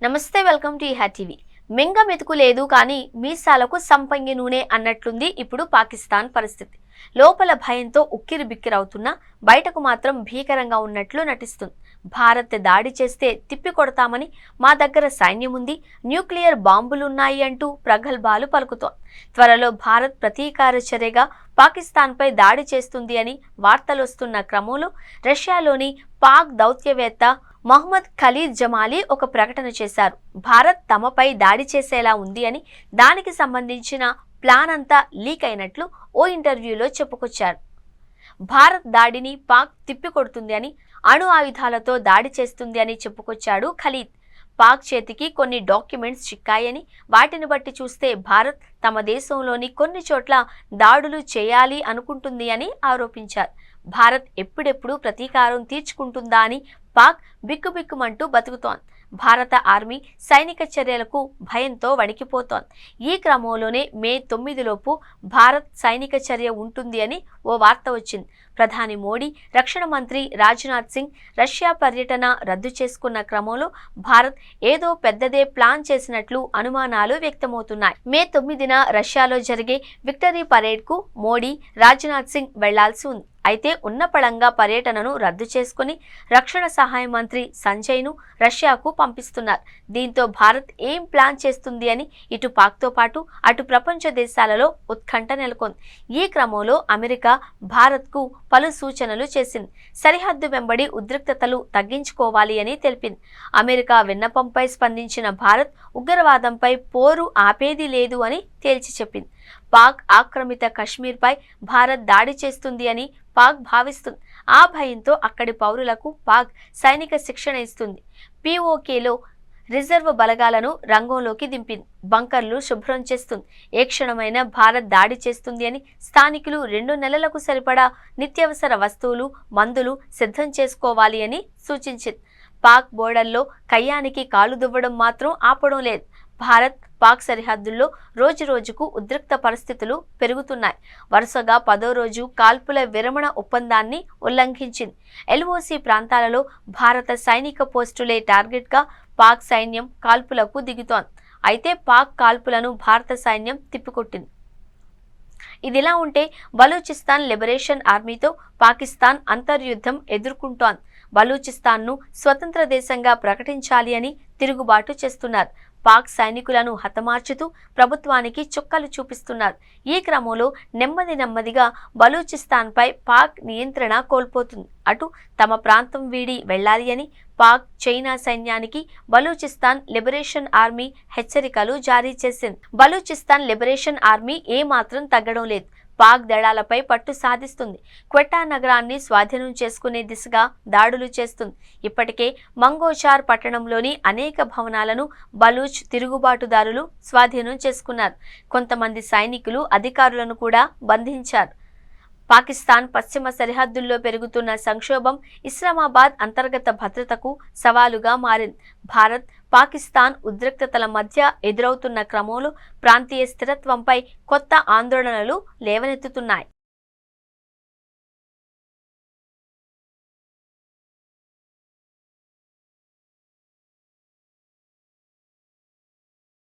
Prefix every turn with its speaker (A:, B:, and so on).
A: నమస్తే, welcome to ఈహా TV. మింగ మెతుకు లేదు కానీ మీసాలకు సంపంగి నూనె అన్నట్లుంది ఇప్పుడు పాకిస్తాన్ పరిస్థితి. లోపల భయంతో ఉక్కిరి బిక్కిరవుతున్నా బయటకు మాత్రం భీకరంగా ఉన్నట్లు నటిస్తుంది. భారత్ దాడి చేస్తే తిప్పి కొడతామని, మా దగ్గర సైన్యం ఉంది, న్యూక్లియర్ బాంబులున్నాయి అంటూ ప్రగల్భాలు పలుకుతోంది. త్వరలో భారత్ ప్రతీకార చర్యగా పాకిస్తాన్పై దాడి చేస్తుంది అని వార్తలొస్తున్న క్రమంలో రష్యాలోని పాక్ దౌత్యవేత్త మహమ్మద్ ఖలీద్ జమాలీ ఒక ప్రకటన చేశారు. భారత్ తమపై దాడి చేసేలా ఉంది అని, దానికి సంబంధించిన ప్లాన్ అంతా లీక్ అయినట్లు ఓ ఇంటర్వ్యూలో చెప్పుకొచ్చారు. భారత్ దాడిని పాక్ తిప్పికొడుతుంది అని, అణు ఆయుధాలతో దాడి చేస్తుంది అని చెప్పుకొచ్చాడు ఖలీద్. పాక్ చేతికి కొన్ని డాక్యుమెంట్స్ చిక్కాయని, వాటిని బట్టి చూస్తే భారత్ తమ దేశంలోని కొన్ని చోట్ల దాడులు చేయాలి అనుకుంటుంది అని ఆరోపించారు. భారత్ ఎప్పుడెప్పుడు ప్రతీకారం తీర్చుకుంటుందా అని పాక్ బిక్కుబిక్కుమంటూ బతుకుతోంది. భారత ఆర్మీ సైనిక చర్యలకు భయంతో వణికిపోతోంది. ఈ క్రమంలోనే మే 9లోపు భారత్ సైనిక చర్య ఉంటుంది అని ఓ వార్త వచ్చింది. ప్రధాని మోడీ, రక్షణ మంత్రి రాజ్నాథ్ సింగ్ రష్యా పర్యటన రద్దు చేసుకున్న క్రమంలో భారత్ ఏదో పెద్దదే ప్లాన్ చేసినట్లు అనుమానాలు వ్యక్తమవుతున్నాయి. మే 9న రష్యాలో జరిగే విక్టరీ పరేడ్కు మోడీ, రాజ్నాథ్ సింగ్ వెళ్లాల్సి ఉంది. అయితే ఉన్నపళంగా పర్యటనను రద్దు చేసుకుని రక్షణ సహాయ మంత్రి సంజయ్ను రష్యాకు పంపిస్తున్నారు. దీంతో భారత్ ఏం ప్లాన్ చేస్తుంది అని ఇటు పాక్తో పాటు అటు ప్రపంచ దేశాలలో ఉత్కంఠ నెలకొంది. ఈ క్రమంలో అమెరికా భారత్కు పలు సూచనలు చేసింది. సరిహద్దు వెంబడి ఉద్రిక్తతలు తగ్గించుకోవాలి అని తెలిపింది. అమెరికా విన్నపంపై స్పందించిన భారత్ ఉగ్రవాదంపై పోరు ఆపేది లేదు అని తేల్చి చెప్పింది. పాక్ ఆక్రమిత కశ్మీర్పై భారత్ దాడి చేస్తుంది అని పాక్ భావిస్తుంది. ఆ భయంతో అక్కడి పౌరులకు పాక్ సైనిక శిక్షణ ఇస్తుంది. పీఓకేలో రిజర్వ్ బలగాలను రంగంలోకి దింపింది. బంకర్లు శుభ్రం చేస్తుంది. ఏ క్షణమైన భారత్ దాడి చేస్తుంది అని స్థానికులు 2 నెలలకు సరిపడా నిత్యావసర వస్తువులు, మందులు సిద్ధం చేసుకోవాలి అని సూచించింది. పాక్ బోర్డర్లో కయ్యానికి కాలు దువ్వడం మాత్రం ఆపడం లేదు. భారత్ పాక్ సరిహద్దుల్లో రోజురోజుకు ఉద్రిక్త పరిస్థితులు పెరుగుతున్నాయి. వరుసగా 10వ రోజు కాల్పుల విరమణ ఒప్పందాన్ని ఉల్లంఘించింది. ఎల్ఓసి ప్రాంతాలలో భారత సైనిక పోస్టులే టార్గెట్గా పాక్ సైన్యం కాల్పులకు దిగుతోంది. అయితే పాక్ కాల్పులను భారత సైన్యం తిప్పికొట్టింది. ఇదిలా ఉంటే బలూచిస్తాన్ లిబరేషన్ ఆర్మీతో పాకిస్తాన్ అంతర్యుద్ధం ఎదుర్కొంటోంది. బలూచిస్తాన్ను స్వతంత్ర దేశంగా ప్రకటించాలి అని తిరుగుబాటు చేస్తున్నారు. పాక్ సైనికులను హతమార్చుతూ ప్రభుత్వానికి చుక్కలు చూపిస్తున్నారు. ఈ క్రమంలో నెమ్మదిగా బలూచిస్తాన్పై పాక్ నియంత్రణ కోల్పోతుంది. అటు తమ ప్రాంతం వీడి వెళ్లాలి అని పాక్, చైనా సైన్యానికి బలూచిస్తాన్ లిబరేషన్ ఆర్మీ హెచ్చరికలు జారీ చేసింది. బలూచిస్తాన్ లిబరేషన్ ఆర్మీ ఏమాత్రం తగ్గడం లేదు. పాక్ దళాలపై పట్టు సాధిస్తుంది. క్వెట్టా నగరాన్ని స్వాధీనం చేసుకునే దిశగా దాడులు చేస్తుంది. ఇప్పటికే మంగోచార్ పట్టణంలోని అనేక భవనాలను బలూచ్ తిరుగుబాటుదారులు స్వాధీనం చేసుకున్నారు. కొంతమంది సైనికులు, అధికారులను కూడా బంధించారు. పాకిస్తాన్ పశ్చిమ సరిహద్దుల్లో పెరుగుతున్న సంక్షోభం ఇస్లామాబాద్ అంతర్గత భద్రతకు సవాలుగా మారింది. భారత్, పాకిస్తాన్ ఉద్రిక్తతల మధ్య ఎదురవుతున్న క్రమంలో ప్రాంతీయ స్థిరత్వంపై కొత్త ఆందోళనలు లేవనెత్తుతున్నాయి.